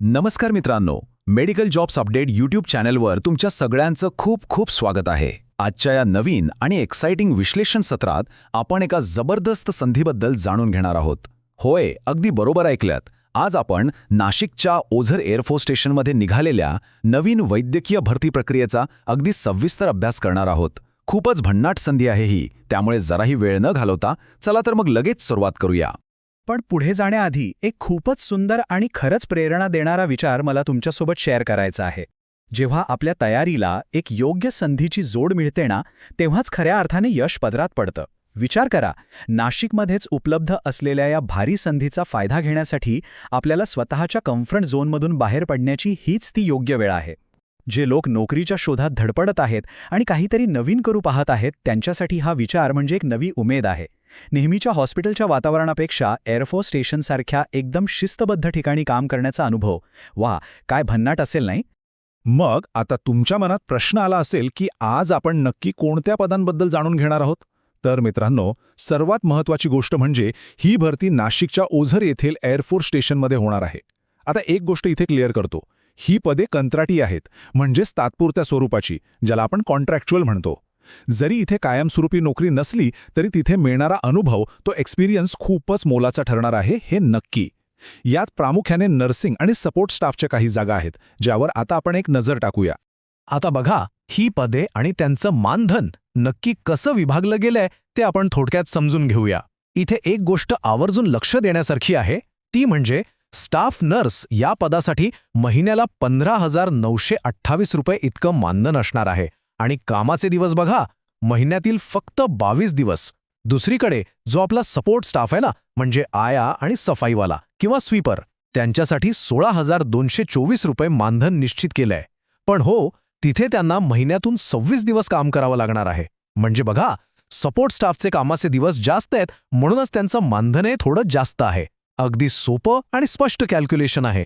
नमस्कार मित्रांनो, medical jobs update YouTube चॅनलवर तुमच्या सगळ्यांचं खूप खूप स्वागत आहे. आजच्या या नवीन आणि एक्साइटिंग विश्लेषण सत्रात आपण एका जबरदस्त संधीबद्दल जाणून घेणार आहोत. होय, अगदी बरोबर ऐकल्यात. आज आपण नाशिकच्या ओझर एअरफोर्स स्टेशनमध्ये निघालेल्या नवीन वैद्यकीय भरती प्रक्रियेचा अगदी सविस्तर अभ्यास करणार आहोत. खूपच भन्नाट संधी आहे ही, त्यामुळे जराही वेळ न घालवता चला तर मग लगेच सुरुवात करूया. पण पुढे जाण्याआधी एक खूपच सुंदर आणि खरंच प्रेरणा देणारा विचार मला तुमच्यासोबत शेअर करायचा आहे. जेव्हा आपल्या तयारीला एक योग्य संधीची जोड मिळते ना, तेव्हाच खऱ्या अर्थाने यश पदरात पडतं. विचार करा, नाशिकमध्येच उपलब्ध असलेल्या या भारी संधीचा फायदा घेण्यासाठी आपल्याला स्वतःच्या कम्फर्ट झोनमधून बाहेर पडण्याची हीच ती योग्य वेळ आहे. जे लोक नोकरीच्या शोधात धडपडत आहेत आणि काहीतरी नवीन करू पाहत आहेत, त्यांच्यासाठी हा विचार म्हणजे एक नवी उमेद आहे. नेहमीच्या हॉस्पिटलच्या वातावरणापेक्षा एअरफोर्स स्टेशनसारख्या एकदम शिस्तबद्ध ठिकाणी काम करण्याचा अनुभव, वा काय भन्नाट असेल नाही? मग आता तुमच्या मनात प्रश्न आला असेल की आज आपण नक्की कोणत्या पदांबद्दल जाणून घेणार आहोत. तर मित्रांनो, सर्वात महत्त्वाची गोष्ट म्हणजे ही भरती नाशिकच्या ओझर येथील एअरफोर्स स्टेशनमध्ये होणार आहे. आता एक गोष्ट इथे क्लिअर करतो, ही पदे कंत्राटी आहेत, म्हणजेच तात्पुरत्या स्वरूपाची, ज्याला आपण कॉन्ट्रॅक्च्युअल म्हणतो. जरी इथे कायमस्वरूपी नोकरी नसली तरी तिथे मिळणारा अनुभव, तो एक्सपिरियन्स खूपच मोलाचा ठरणार आहे, हे नक्की. यात प्रामुख्याने नर्सिंग आणि सपोर्ट स्टाफच्या काही जागा आहेत, ज्यावर आता आपण एक नजर टाकूया. आता बघा, ही पदे आणि त्यांचं मानधन नक्की कसं विभागलं गेलंय ते आपण थोडक्यात समजून घेऊया. इथे एक गोष्ट आवर्जून लक्ष देण्यासारखी आहे, ती म्हणजे स्टाफ नर्स या पदासाठी महिन्याला 15,928 रुपये इतकं मानधन असणार आहे. आणि कामाचे दिवस बघा, महिन्यातील फक्त 22 दिवस. दुसरीकडे जो आपला सपोर्ट स्टाफ आहे ना, म्हणजे आया आणि सफाईवाला किंवा स्वीपर, त्यांच्यासाठी 16,224 रुपये मानधन निश्चित केलंय. पण हो, तिथे त्यांना महिन्यातून 26 दिवस काम करावं लागणार आहे. म्हणजे बघा, सपोर्ट स्टाफचे कामाचे दिवस जास्त आहेत, म्हणूनच त्यांचं मानधनही थोडं जास्त आहे. अगदी सोपं आणि स्पष्ट कॅल्क्युलेशन आहे.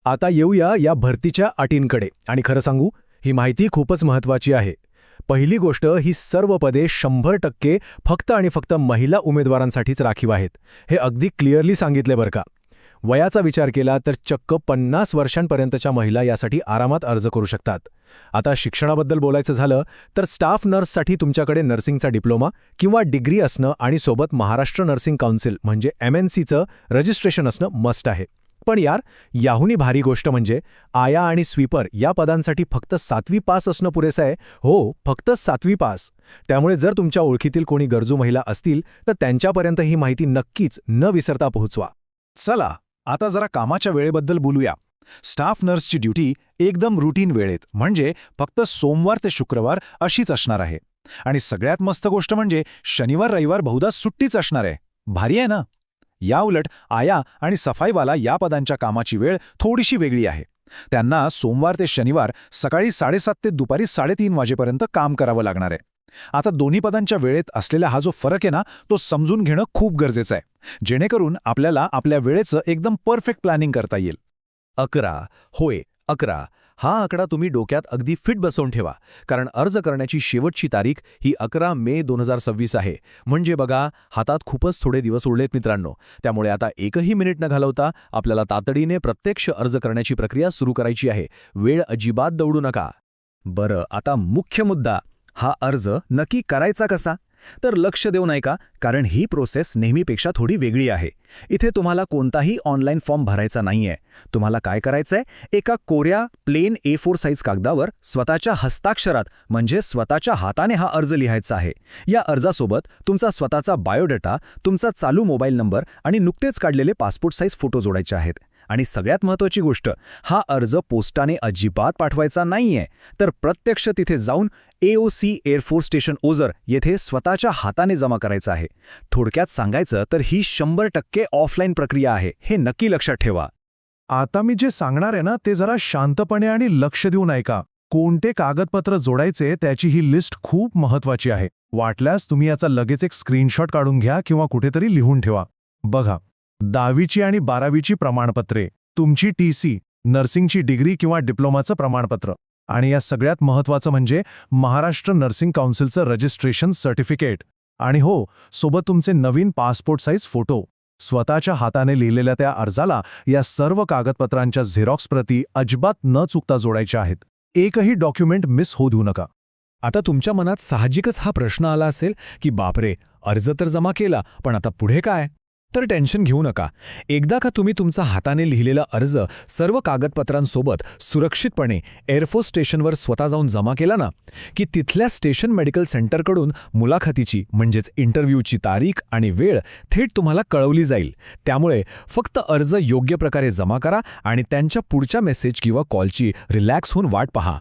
आता येऊया या भरतीच्या अटींकडे. आणि खरं सांगू, ही माहिती खूपच महत्त्वाची आहे. पहिली गोष्ट, ही सर्व पदे 100% फक्त आणि फक्त महिला उमेदवारांसाठीच राखीव आहेत. हे अगदी क्लिअरली सांगितले बरं का. वयाचा विचार केला तर चक्क 50 वर्षांपर्यंतच्या महिला यासाठी आरामात अर्ज करू शकतात. आता शिक्षणाबद्दल बोलायचं झालं तर स्टाफ नर्ससाठी तुमच्याकडे नर्सिंगचा डिप्लोमा किंवा डिग्री असणं आणि सोबत महाराष्ट्र नर्सिंग काउन्सिल म्हणजे MNCचं रजिस्ट्रेशन असणं मस्ट आहे. पण यार, याहूनही भारी गोष्ट म्हणजे आया आणि स्वीपर या पदांसाठी फक्त 7वी पास असणं पुरेसं आहे. हो, फक्त 7वी पास. त्यामुळे जर तुमच्या ओळखीतील कोणी गरजू महिला असतील तर त्यांच्यापर्यंत ही माहिती नक्कीच न विसरता पोहोचवा. चला, आता जरा कामाच्या वेळेबद्दल बोलूया. स्टाफ नर्सची ड्युटी एकदम रुटीन वेळेत, म्हणजे फक्त सोमवार ते शुक्रवार अशीच असणार आहे. आणि सगळ्यात मस्त गोष्ट म्हणजे शनिवार रविवार बहुधा सुट्टीच असणार आहे. भारी आहे ना? याउलट आया आणि सफाईवाला या पदांच्या कामाची वेळ थोडीशी वेगळी आहे. त्यांना सोमवार ते शनिवार सकाळी 7:30 ते दुपारी 3:30 वाजेपर्यंत काम करावं लागणार आहे. आता दोन्ही पदांच्या वेळेत असलेला हा जो फरक आहे ना, तो समजून घेणं खूप गरजेचं आहे, जेणेकरून आपल्याला आपल्या वेळेचं एकदम परफेक्ट प्लॅनिंग करता येईल. 11. होय, 11. हा आकडा तुम्ही डोक्यात अगदी फिट बसवून ठेवा, कारण अर्ज करण्याची शेवटची तारीख ही 11 मे 2026 आहे. म्हणजे बघा, हातात खूपच थोडे दिवस उरलेत मित्रांनो. त्यामुळे आता एकही मिनिट न घालवता आपल्याला तातडीने प्रत्यक्ष अर्ज करण्याची प्रक्रिया सुरू करायची आहे. वेळ अजिबात दवडू नका. बरं, आता मुख्य मुद्दा, हा अर्ज नक्की करायचा कसा? तर लक्ष देऊ नये का, कारण ही प्रोसेस नेहमीपेक्षा थोडी वेगळी आहे. इथे तुम्हाला कोणताही ऑनलाईन फॉर्म भरायचा नाहीये. तुम्हाला काय करायचंय, एका कोऱ्या प्लेन A4 साईज कागदावर स्वतःच्या हस्ताक्षरात म्हणजे स्वतःच्या हाताने हा अर्ज लिहायचा आहे. या अर्जासोबत तुमचा स्वतःचा बायोडेटा, तुमचा चालू मोबाईल नंबर आणि नुकतेच काढलेले पासपोर्ट साईज फोटो जोडायचे आहेत. आणि सगळ्यात महत्त्वाची गोष्ट, हा अर्ज पोस्टाने अजिबात पाठवायचा नाहीये, तर प्रत्यक्ष तिथे जाऊन AOC एअरफोर्स स्टेशन ओझर येथे स्वतःच्या हाताने जमा करायचा आहे. थोडक्यात सांगायचं तर ही 100% ऑफलाईन प्रक्रिया आहे, हे नक्की लक्षात ठेवा. आता मी जे सांगणार आहे ना, ते जरा शांतपणे आणि लक्ष देऊन ऐका. कोणते कागदपत्र जोडायचे त्याची ही लिस्ट खूप महत्त्वाची आहे. वाटल्यास तुम्ही याचा लगेच एक स्क्रीनशॉट काढून घ्या किंवा कुठेतरी लिहून ठेवा. बघा, 10वीची आणि 12वीची प्रमाणपत्रे, तुमची TC, नर्सिंगची डिग्री किंवा डिप्लोमाचं प्रमाणपत्र, आणि या सगळ्यात महत्त्वाचं म्हणजे महाराष्ट्र नर्सिंग काउन्सिलचं रजिस्ट्रेशन सर्टिफिकेट. आणि हो, सोबत तुमचे नवीन पासपोर्ट साईज फोटो. स्वतःच्या हाताने लिहिलेल्या त्या अर्जाला या सर्व कागदपत्रांच्या झेरॉक्स प्रती अजिबात न चुकता जोडायच्या आहेत. एकही डॉक्युमेंट मिस होऊ देऊ नका. आता तुमच्या मनात साहजिकच हा प्रश्न आला असेल की बापरे, अर्ज तर जमा केला, पण आता पुढे काय? तर टेन्शन घेऊ नका. एकदा का तुम्ही तुमचा हाताने लिहिलेला अर्ज सर्व कागदपत्रांसोबत सुरक्षितपणे एअरफोर्स स्टेशनवर स्वतः जाऊन जमा केला ना, की तिथल्या स्टेशन मेडिकल सेंटरकडून मुलाखतीची म्हणजेच इंटरव्ह्यूची तारीख आणि वेळ थेट तुम्हाला कळवली जाईल. त्यामुळे फक्त अर्ज योग्य प्रकारे जमा करा आणि त्यांच्या पुढच्या मेसेज किंवा कॉलची रिलॅक्स होऊन वाट पहा.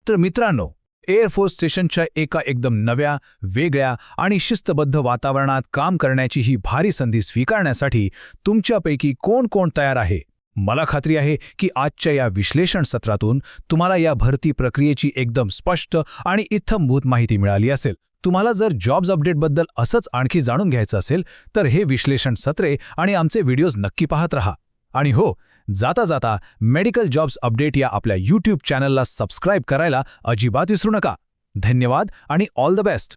तर मित्रांनो, एअरफोर्स स्टेशनच्या एका एकदम नव्या, वेगळ्या आणि शिस्तबद्ध वातावरणात काम करण्याची ही भारी संधी स्वीकारण्यासाठी तुमच्यापैकी कोण कोण तयार आहे? मला खात्री आहे की आजच्या या विश्लेषण सत्रातून तुम्हाला या भरती प्रक्रियेची एकदम स्पष्ट आणि इत्थंभूत माहिती मिळाली असेल. तुम्हाला जर जॉब्स अपडेटबद्दल असंच आणखी जाणून घ्यायचं असेल तर हे विश्लेषण सत्रे आणि आमचे व्हिडिओज नक्की पाहत रहा. आणि हो, जाता जाता मेडिकल जॉब्स अपडेट या आपल्या यूट्यूब चॅनलला सबस्क्राईब करायला अजिबात विसरू नका. धन्यवाद आणि ऑल द बेस्ट.